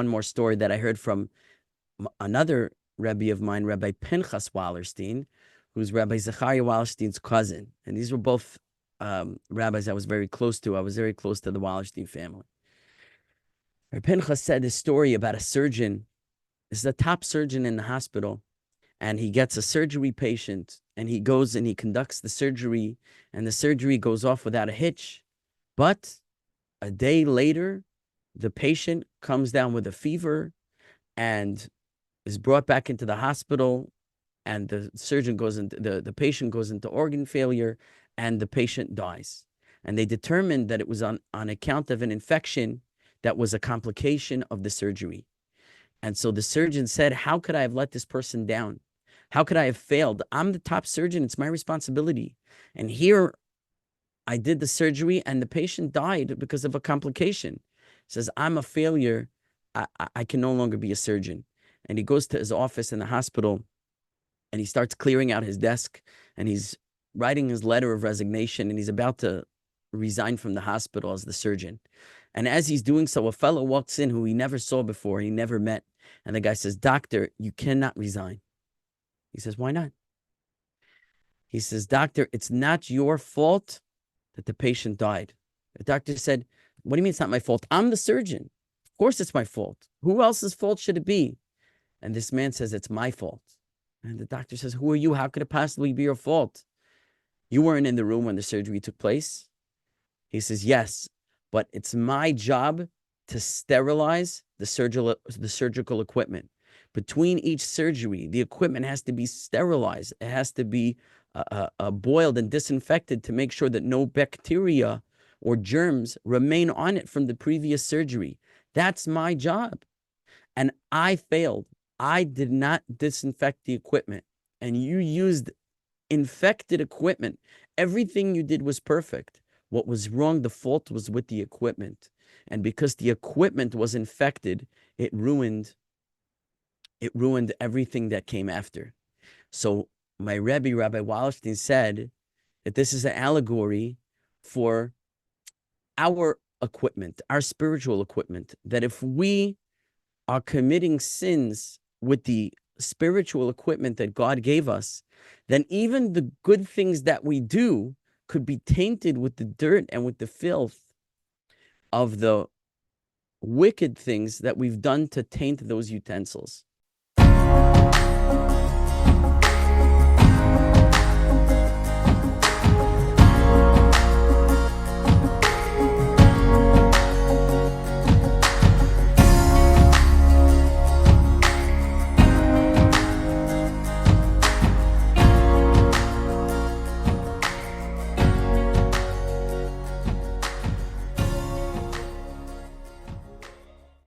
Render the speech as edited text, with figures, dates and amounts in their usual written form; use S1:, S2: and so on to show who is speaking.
S1: one more story that I heard from another Rebbe of mine, Rabbi Pinchas Wallerstein, who's Rabbi Zechariah Wallerstein's cousin. And these were both rabbis I was very close to. I was very close to the Wallerstein family. Rabbi Pinchas said this story about a surgeon. This is the top surgeon in the hospital. And he gets a surgery patient, and he goes and he conducts the surgery, and the surgery goes off without a hitch. But a day later, the patient comes down with a fever and is brought back into the hospital, and the surgeon goes into the patient goes into organ failure, and the patient dies. And they determined that it was on account of an infection that was a complication of the surgery. And so the surgeon said, how could I have let this person down? How could I have failed? I'm the top surgeon. It's my responsibility. And here I did the surgery and the patient died because of a complication. He says, I'm a failure. I can no longer be a surgeon. And he goes to his office in the hospital and he starts clearing out his desk and he's writing his letter of resignation and he's about to resign from the hospital as the surgeon. And as he's doing so, a fellow walks in who he never saw before, he never met. And the guy says, Doctor, you cannot resign. He says, why not? He says, Doctor, it's not your fault that the patient died. The doctor said, what do you mean it's not my fault? I'm the surgeon. Of course it's my fault. Who else's fault should it be? And this man says, it's my fault. And the doctor says, who are you? How could it possibly be your fault? You weren't in the room when the surgery took place. He says, yes, but it's my job to sterilize the surgical equipment. Between each surgery, the equipment has to be sterilized. It has to be boiled and disinfected to make sure that no bacteria or germs remain on it from the previous surgery. That's my job. And I failed. I did not disinfect the equipment. And you used infected equipment. Everything you did was perfect. What was wrong, the fault was with the equipment. And because the equipment was infected, it ruined everything that came after. So my Rebbe, Rabbi Wallerstein, said that this is an allegory for our equipment, our spiritual equipment, that if we are committing sins with the spiritual equipment that God gave us, then even the good things that we do could be tainted with the dirt and with the filth of the wicked things that we've done to taint those utensils.